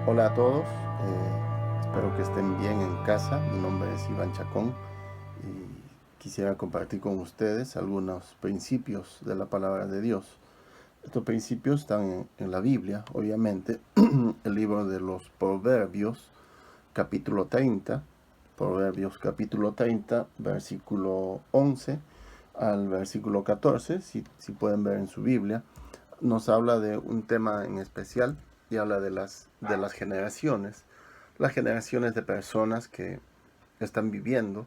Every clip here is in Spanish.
Hola a todos, espero que estén bien en casa. Mi nombre es Iván Chacón y quisiera compartir con ustedes algunos principios de la palabra de Dios. Estos principios están en la Biblia, obviamente, el libro de los Proverbios, capítulo 30, Proverbios capítulo 30, versículo 11 al versículo 14, si pueden ver en su Biblia. Nos habla de un tema en especial y habla de las generaciones de personas que están viviendo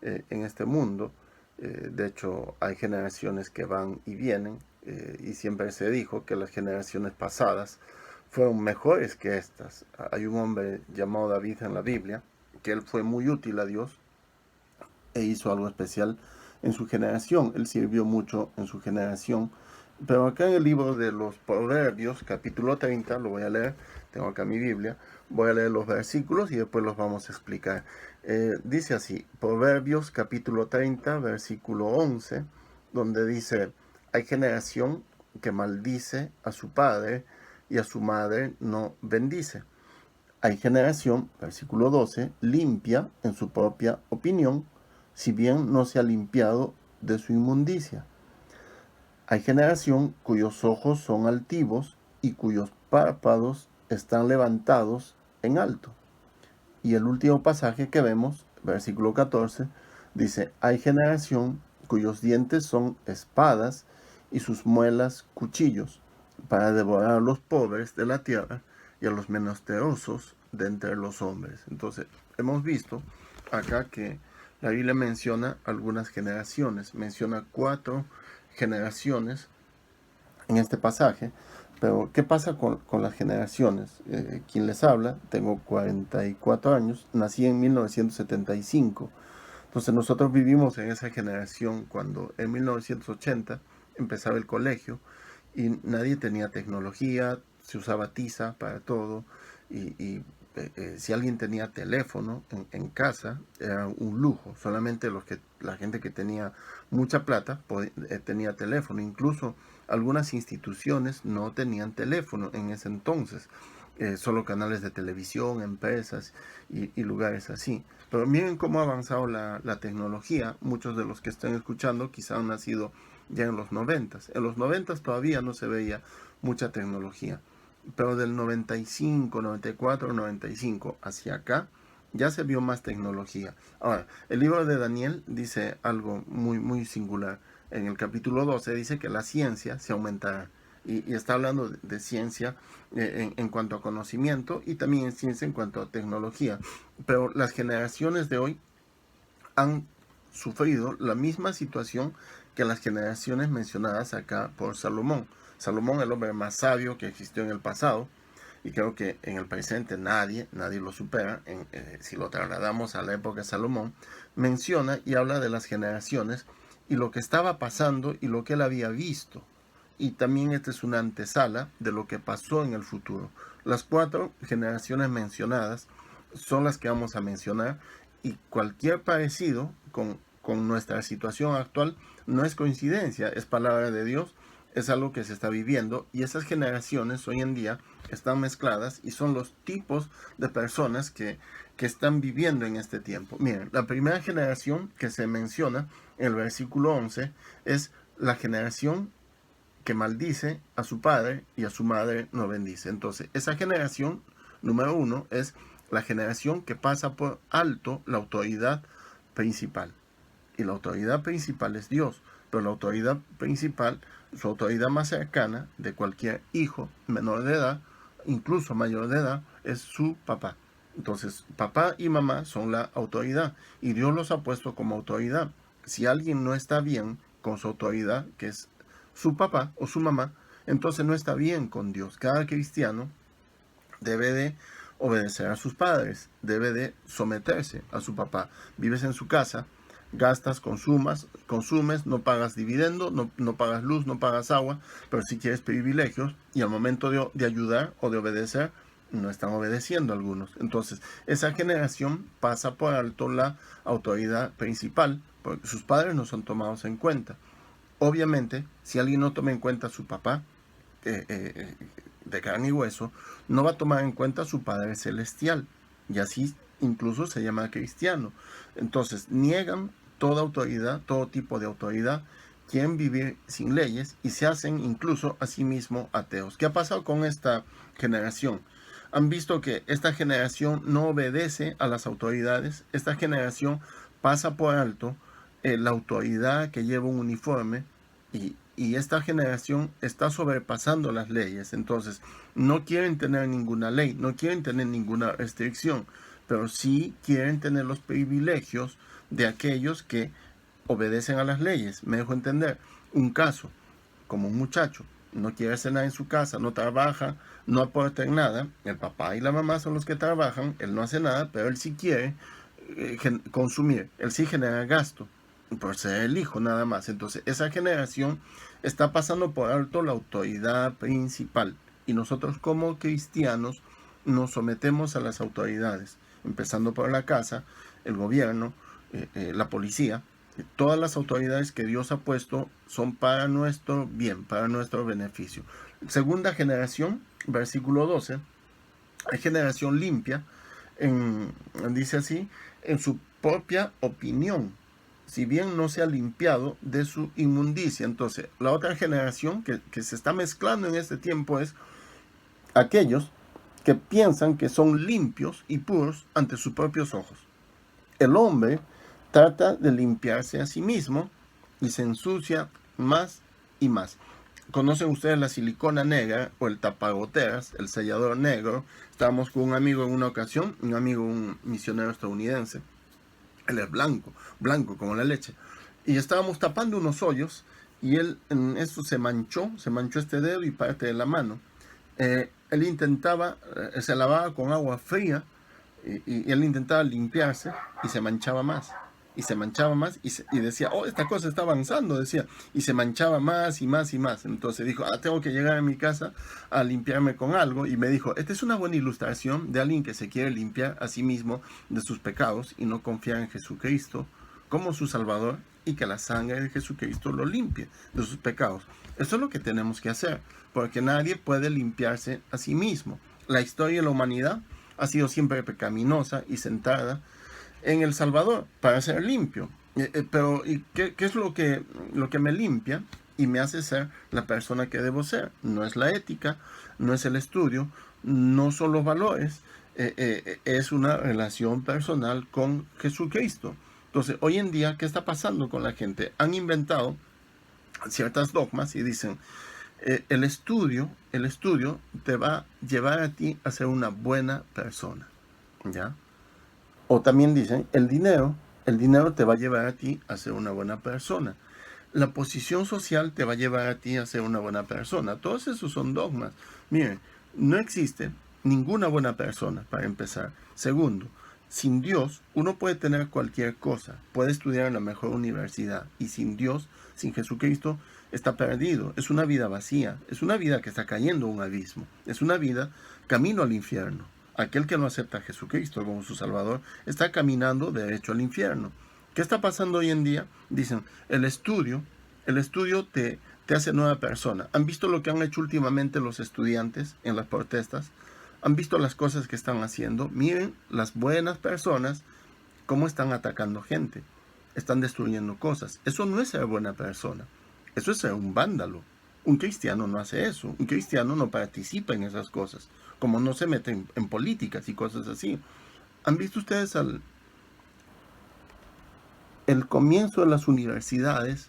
en este mundo. De hecho, hay generaciones que van y vienen, y siempre se dijo que las generaciones pasadas fueron mejores que estas. Hay un hombre llamado David en la Biblia, que él fue muy útil a Dios e hizo algo especial en su generación. Él sirvió mucho en su generación. Pero acá en el libro de los Proverbios, capítulo 30, lo voy a leer, tengo acá mi Biblia, voy a leer los versículos y después los vamos a explicar. Dice así, Proverbios capítulo 30, versículo 11, donde dice, hay generación que maldice a su padre y a su madre no bendice. Hay generación, versículo 12, limpia en su propia opinión, si bien no se ha limpiado de su inmundicia. Hay generación cuyos ojos son altivos y cuyos párpados están levantados en alto. Y el último pasaje que vemos, versículo 14, dice, hay generación cuyos dientes son espadas y sus muelas cuchillos, para devorar a los pobres de la tierra y a los menesterosos de entre los hombres. Entonces, hemos visto acá que la Biblia menciona algunas generaciones, menciona 4 generaciones en este pasaje. Pero, ¿qué pasa con las generaciones? Quien les habla, tengo 44 años, nací en 1975. Entonces nosotros vivimos en esa generación cuando en 1980 empezaba el colegio y nadie tenía tecnología, se usaba tiza para todo y si alguien tenía teléfono en casa era un lujo. Solamente la gente que tenía mucha plata tenía teléfono. Incluso algunas instituciones no tenían teléfono en ese entonces. Solo canales de televisión, empresas y lugares así. Pero miren cómo ha avanzado la tecnología. Muchos de los que están escuchando quizá han nacido ya en los 90. En los 90 todavía no se veía mucha tecnología. Pero del 95, 94, 95 hacia acá ya se vio más tecnología. Ahora, el libro de Daniel dice algo muy singular. En el capítulo 12 dice que la ciencia se aumentará. Y está hablando de ciencia en cuanto a conocimiento y también en ciencia en cuanto a tecnología. Pero las generaciones de hoy han sufrido la misma situación que las generaciones mencionadas acá por Salomón. Salomón, el hombre más sabio que existió en el pasado, y creo que en el presente nadie lo supera. Si lo trasladamos a la época de Salomón, menciona y habla de las generaciones y lo que estaba pasando y lo que él había visto. Y también esta es una antesala de lo que pasó en el futuro. Las 4 generaciones mencionadas son las que vamos a mencionar y cualquier parecido con nuestra situación actual no es coincidencia, es palabra de Dios, es algo que se está viviendo y esas generaciones hoy en día están mezcladas y son los tipos de personas que están viviendo en este tiempo. Miren, la primera generación que se menciona en el versículo 11 es la generación que maldice a su padre y a su madre no bendice. Entonces, esa generación, número 1, es la generación que pasa por alto la autoridad principal. Y la autoridad principal es Dios. Pero la autoridad principal, su autoridad más cercana de cualquier hijo menor de edad, incluso mayor de edad, es su papá. Entonces, papá y mamá son la autoridad y Dios los ha puesto como autoridad. Si alguien no está bien con su autoridad, que es su papá o su mamá, entonces no está bien con Dios. Cada cristiano debe de obedecer a sus padres, debe de someterse a su papá. Vives en su casa, gastas, consumes, no pagas dividendo, no pagas luz, no pagas agua, pero si quieres privilegios y al momento de ayudar o de obedecer, no están obedeciendo algunos. Entonces, esa generación pasa por alto la autoridad principal, porque sus padres no son tomados en cuenta. Obviamente, si alguien no toma en cuenta a su papá, eh, eh, de carne y hueso, no va a tomar en cuenta a su Padre Celestial, y así incluso se llama cristiano. Entonces niegan toda autoridad, todo tipo de autoridad, quieren vivir sin leyes y se hacen incluso a sí mismos ateos. ¿Qué ha pasado con esta generación? Han visto que esta generación no obedece a las autoridades, esta generación pasa por alto la autoridad que lleva un uniforme y esta generación está sobrepasando las leyes. Entonces no quieren tener ninguna ley, no quieren tener ninguna restricción, pero sí quieren tener los privilegios de aquellos que obedecen a las leyes. Me dejo entender. Un caso, como un muchacho no quiere hacer nada en su casa, no trabaja, no aporta en nada, el papá y la mamá son los que trabajan, él no hace nada, pero él sí quiere consumir, él sí genera gasto, por ser el hijo nada más. Entonces esa generación está pasando por alto la autoridad principal y nosotros como cristianos nos sometemos a las autoridades, empezando por la casa, el gobierno, la policía. Todas las autoridades que Dios ha puesto son para nuestro bien, para nuestro beneficio. Segunda generación, versículo 12, hay generación limpia, dice así, en su propia opinión, si bien no se ha limpiado de su inmundicia. Entonces, la otra generación que se está mezclando en este tiempo es aquellos que piensan que son limpios y puros ante sus propios ojos. El hombre trata de limpiarse a sí mismo y se ensucia más y más. ¿Conocen ustedes la silicona negra o el tapagoteras, el sellador negro? Estábamos con un amigo en una ocasión, un misionero estadounidense. Él es blanco, blanco como la leche. Y estábamos tapando unos hoyos y él en eso se manchó este dedo y parte de la mano. Él intentaba, se lavaba con agua fría y él intentaba limpiarse y se manchaba más. Y se manchaba más y decía, oh, esta cosa está avanzando, decía. Y se manchaba más y más y más. Entonces dijo, tengo que llegar a mi casa a limpiarme con algo. Y me dijo, esta es una buena ilustración de alguien que se quiere limpiar a sí mismo de sus pecados y no confiar en Jesucristo como su Salvador y que la sangre de Jesucristo lo limpie de sus pecados. Eso es lo que tenemos que hacer, porque nadie puede limpiarse a sí mismo. La historia de la humanidad ha sido siempre pecaminosa y centrada en el Salvador para ser limpio. Pero ¿y qué es lo que me limpia y me hace ser la persona que debo ser? No es la ética, no es el estudio, no son los valores, es una relación personal con Jesucristo. Entonces, hoy en día, ¿qué está pasando con la gente? Han inventado ciertas dogmas y dicen, el estudio te va a llevar a ti a ser una buena persona, ¿ya? O también dicen, el dinero te va a llevar a ti a ser una buena persona. La posición social te va a llevar a ti a ser una buena persona. Todos esos son dogmas. Miren, no existe ninguna buena persona, para empezar. Segundo, sin Dios, uno puede tener cualquier cosa, puede estudiar en la mejor universidad, y sin Dios, sin Jesucristo, está perdido. Es una vida vacía, es una vida que está cayendo en un abismo, es una vida camino al infierno. Aquel que no acepta a Jesucristo como su Salvador está caminando derecho al infierno. ¿Qué está pasando hoy en día? Dicen, el estudio te hace nueva persona. ¿Han visto lo que han hecho últimamente los estudiantes en las protestas? ¿Han visto las cosas que están haciendo? Miren las buenas personas cómo están atacando gente. Están destruyendo cosas. Eso no es ser buena persona. Eso es ser un vándalo. Un cristiano no hace eso. Un cristiano no participa en esas cosas. Como no se mete en políticas y cosas así. ¿Han visto ustedes el comienzo de las universidades?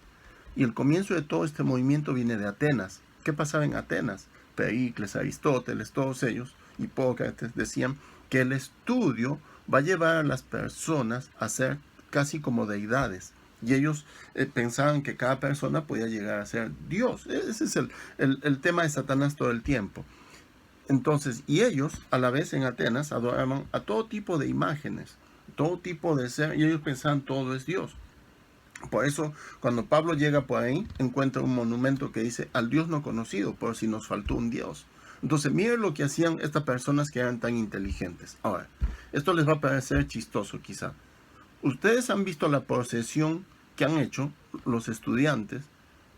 Y el comienzo de todo este movimiento viene de Atenas. ¿Qué pasaba en Atenas? Pericles, Aristóteles, todos ellos, Hipócrates, decían que el estudio va a llevar a las personas a ser casi como deidades. Y ellos pensaban que cada persona podía llegar a ser Dios. Ese es el tema de Satanás todo el tiempo. Entonces, y ellos, a la vez en Atenas, adoraban a todo tipo de imágenes, todo tipo de ser, y ellos pensaban todo es Dios. Por eso, cuando Pablo llega por ahí, encuentra un monumento que dice, al Dios no conocido, por si nos faltó un Dios. Entonces, miren lo que hacían estas personas que eran tan inteligentes. Ahora, esto les va a parecer chistoso quizá. Ustedes han visto la procesión que han hecho los estudiantes,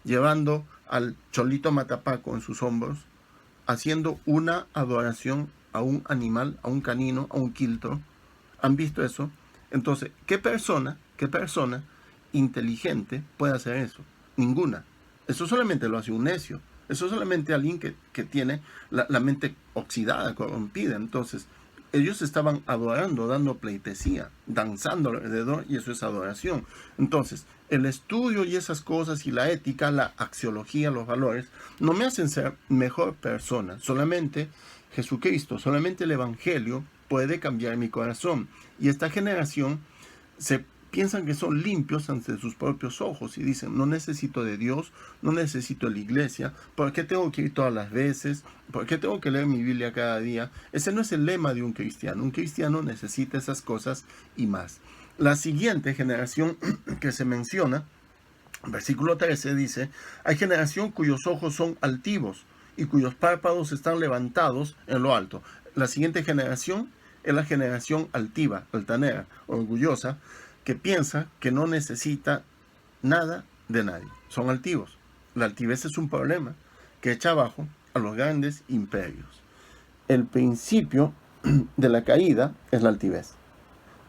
llevando al Cholito Matapaco en sus hombros, haciendo una adoración a un animal, a un canino, a un quiltro. ¿Han visto eso? Entonces, ¿qué persona inteligente puede hacer eso? Ninguna. Eso solamente lo hace un necio. Eso solamente alguien que tiene la mente oxidada, corrompida. Entonces, ellos estaban adorando, dando pleitesía, danzando alrededor, y eso es adoración. Entonces, el estudio y esas cosas y la ética, la axiología, los valores, no me hacen ser mejor persona. Solamente Jesucristo, solamente el Evangelio puede cambiar mi corazón. Y esta generación se piensan que son limpios ante sus propios ojos y dicen, no necesito de Dios, no necesito de la iglesia, ¿por qué tengo que ir todas las veces? ¿Por qué tengo que leer mi Biblia cada día? Ese no es el lema de un cristiano. Un cristiano necesita esas cosas y más. La siguiente generación que se menciona, versículo 13 dice, hay generación cuyos ojos son altivos y cuyos párpados están levantados en lo alto. La siguiente generación es la generación altiva, altanera, orgullosa, que piensa que no necesita nada de nadie. Son altivos. La altivez es un problema que echa abajo a los grandes imperios. El principio de la caída es la altivez.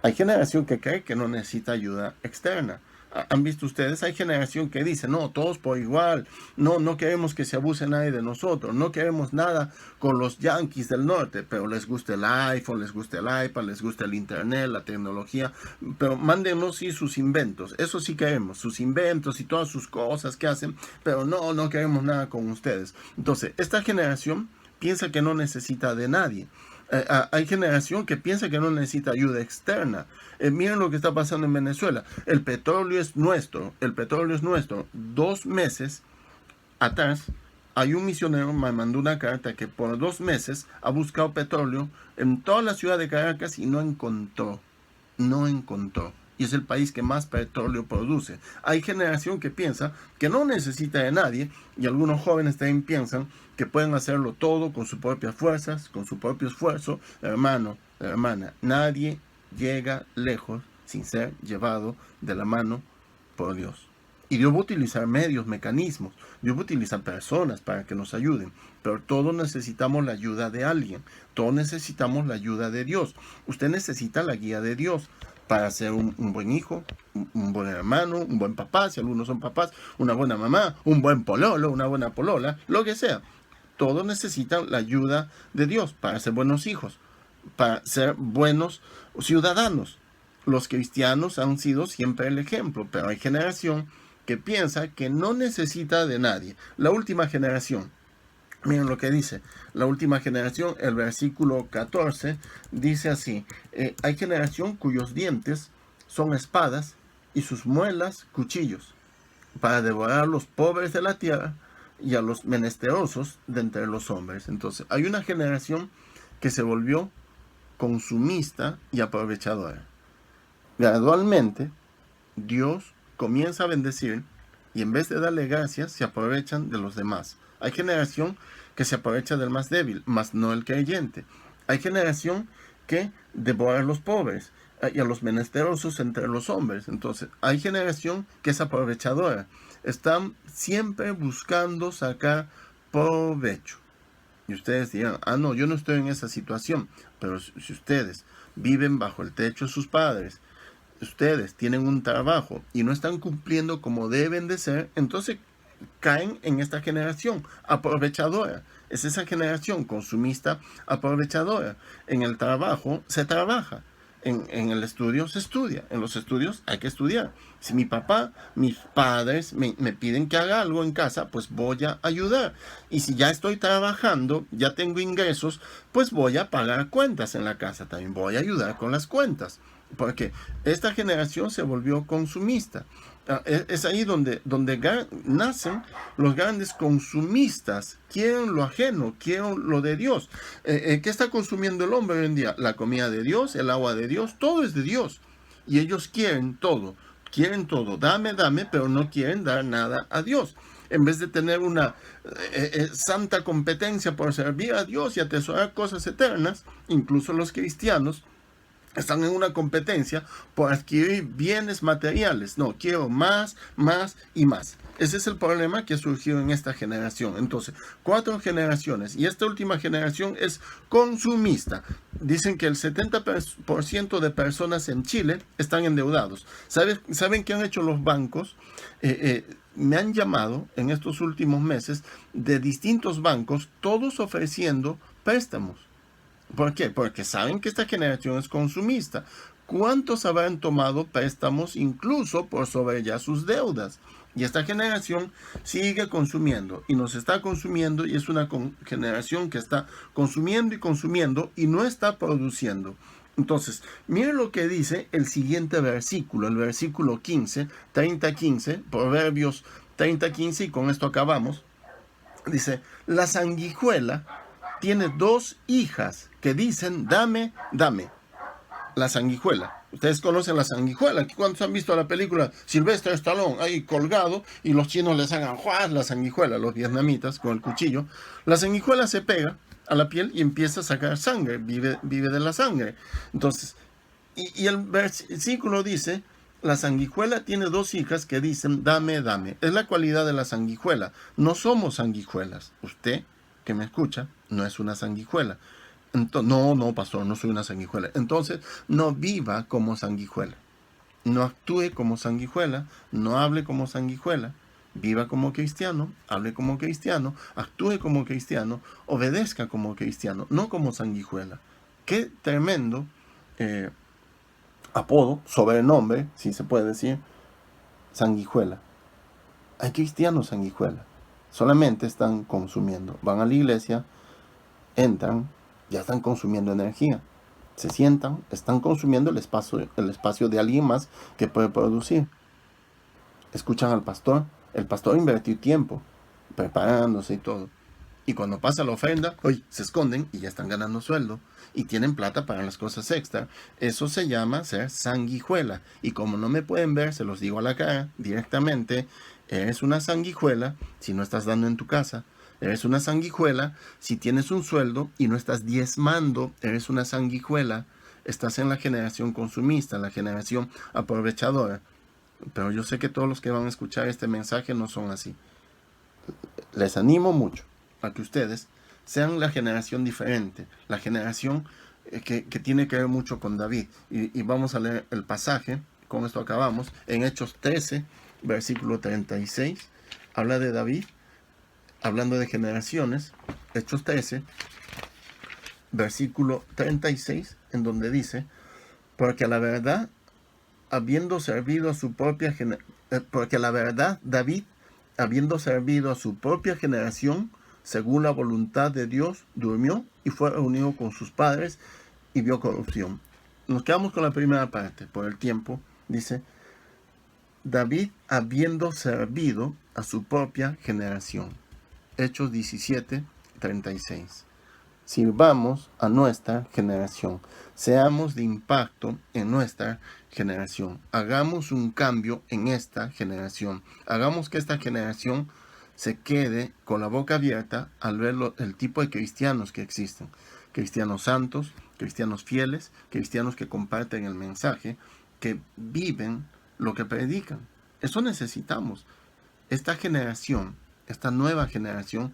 Hay generación que cree que no necesita ayuda externa. ¿Han visto ustedes? Hay generación que dice, no, todos por igual, no queremos que se abuse nadie de nosotros, no queremos nada con los yanquis del norte, pero les gusta el iPhone, les gusta el iPad, les gusta el internet, la tecnología, pero mándenos sí sus inventos, eso sí queremos, sus inventos y todas sus cosas que hacen, pero no queremos nada con ustedes. Entonces, esta generación piensa que no necesita de nadie. Hay generación que piensa que no necesita ayuda externa. Miren lo que está pasando en Venezuela. El petróleo es nuestro. 2 meses atrás, hay un misionero me mandó una carta que por 2 meses ha buscado petróleo en toda la ciudad de Caracas y no encontró. Y es el país que más petróleo produce. Hay generación que piensa que no necesita de nadie, y algunos jóvenes también piensan que pueden hacerlo todo con sus propias fuerzas, con su propio esfuerzo. Hermano, hermana, nadie llega lejos sin ser llevado de la mano por Dios. Y Dios va a utilizar medios, mecanismos, Dios va a utilizar personas para que nos ayuden, pero todos necesitamos la ayuda de alguien, todos necesitamos la ayuda de Dios. Usted necesita la guía de Dios para ser un buen hijo, un buen hermano, un buen papá, si algunos son papás, una buena mamá, un buen pololo, una buena polola, lo que sea. Todos necesitan la ayuda de Dios para ser buenos hijos, para ser buenos ciudadanos. Los cristianos han sido siempre el ejemplo, pero hay generación que piensa que no necesita de nadie. La última generación, miren lo que dice, la última generación, el versículo 14, dice así, hay generación cuyos dientes son espadas y sus muelas cuchillos, para devorar a los pobres de la tierra y a los menesterosos de entre los hombres. Entonces, hay una generación que se volvió consumista y aprovechadora. Gradualmente, Dios comienza a bendecir y en vez de darle gracias, se aprovechan de los demás. Hay generación que se aprovecha del más débil, mas no el creyente. Hay generación que devora a los pobres y a los menesterosos entre los hombres. Entonces, hay generación que es aprovechadora. Están siempre buscando sacar provecho. Y ustedes dirán, no, yo no estoy en esa situación. Pero si ustedes viven bajo el techo de sus padres, ustedes tienen un trabajo y no están cumpliendo como deben de ser, entonces caen en esta generación aprovechadora. Es esa generación consumista aprovechadora. En el trabajo se trabaja. En el estudio se estudia. En los estudios hay que estudiar. Si mi papá, mis padres me piden que haga algo en casa, pues voy a ayudar. Y si ya estoy trabajando, ya tengo ingresos, pues voy a pagar cuentas en la casa. También voy a ayudar con las cuentas. Porque esta generación se volvió consumista. Es ahí donde nacen los grandes consumistas. Quieren lo ajeno, quieren lo de Dios. ¿Qué está consumiendo el hombre hoy en día? La comida de Dios, el agua de Dios, todo es de Dios. Y ellos quieren todo, dame, pero no quieren dar nada a Dios. En vez de tener una santa competencia por servir a Dios y atesorar cosas eternas, incluso los cristianos Están en una competencia por adquirir bienes materiales. No, quiero más, más y más. Ese es el problema que ha surgido en esta generación. Entonces, 4 generaciones. Y esta última generación es consumista. Dicen que el 70% de personas en Chile están endeudados. ¿Saben qué han hecho los bancos? Me han llamado en estos últimos meses de distintos bancos, todos ofreciendo préstamos. ¿Por qué? Porque saben que esta generación es consumista. ¿Cuántos habrán tomado préstamos incluso por sobre ya sus deudas? Y esta generación sigue consumiendo y nos está consumiendo, y es una generación que está consumiendo y no está produciendo. Entonces, miren lo que dice el siguiente versículo, el versículo 15, 30-15, Proverbios 30-15, y con esto acabamos. Dice, la sanguijuela tiene 2 hijas que dicen, dame, dame. La sanguijuela. Ustedes conocen la sanguijuela. ¿Cuántos han visto la película Sylvester Stallone ahí colgado y los chinos les hagan ¡juaz! La sanguijuela, los vietnamitas con el cuchillo? La sanguijuela se pega a la piel y empieza a sacar sangre, vive de la sangre. Entonces, y el versículo dice, la sanguijuela tiene 2 hijas que dicen, dame, dame. Es la cualidad de la sanguijuela. No somos sanguijuelas. Usted, que me escucha, no es una sanguijuela. Entonces, no, pastor, no soy una sanguijuela. Entonces, no viva como sanguijuela. No actúe como sanguijuela. No hable como sanguijuela. Viva como cristiano. Hable como cristiano. Actúe como cristiano. Obedezca como cristiano. No como sanguijuela. Qué tremendo apodo, sobrenombre, si se puede decir, sanguijuela. Hay cristianos sanguijuela. Solamente están consumiendo. Van a la iglesia, entran, ya están consumiendo energía. Se sientan, están consumiendo el espacio de alguien más que puede producir. Escuchan al pastor. El pastor invirtió tiempo preparándose y todo. Y cuando pasa la ofrenda, se esconden y ya están ganando sueldo. Y tienen plata para las cosas extra. Eso se llama ser sanguijuela. Y como no me pueden ver, se los digo a la cara directamente. Eres una sanguijuela si no estás dando en tu casa. Eres una sanguijuela si tienes un sueldo y no estás diezmando. Eres una sanguijuela. Estás en la generación consumista, la generación aprovechadora. Pero yo sé que todos los que van a escuchar este mensaje no son así. Les animo mucho a que ustedes sean la generación diferente, la generación que tiene que ver mucho con David. Y vamos a leer el pasaje, con esto acabamos, en Hechos 13, versículo 36, habla de David, hablando de generaciones, Hechos 13, versículo 36, en donde dice, porque a la verdad, habiendo servido a su propia porque la verdad, David, habiendo servido a su propia generación, según la voluntad de Dios, durmió y fue reunido con sus padres y vio corrupción. Nos quedamos con la primera parte por el tiempo. Dice, David habiendo servido a su propia generación. Hechos 17, 36. Sirvamos a nuestra generación. Seamos de impacto en nuestra generación. Hagamos un cambio en esta generación. Hagamos que esta generación se quede con la boca abierta al ver el tipo de cristianos que existen. Cristianos santos, cristianos fieles, cristianos que comparten el mensaje, que viven lo que predican. Eso necesitamos. Esta generación, esta nueva generación,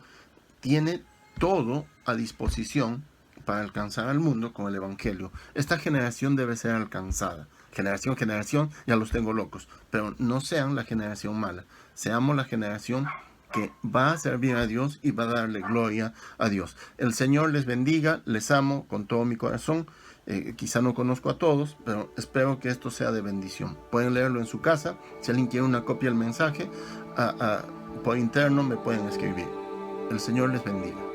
tiene todo a disposición para alcanzar al mundo con el Evangelio. Esta generación debe ser alcanzada. Generación, ya los tengo locos. Pero no sean la generación mala. Seamos la generación que va a servir a Dios y va a darle gloria a Dios. El Señor les bendiga, les amo con todo mi corazón. Quizá no conozco a todos, pero espero que esto sea de bendición. Pueden leerlo en su casa. Si alguien quiere una copia del mensaje, por interno me pueden escribir. El Señor les bendiga.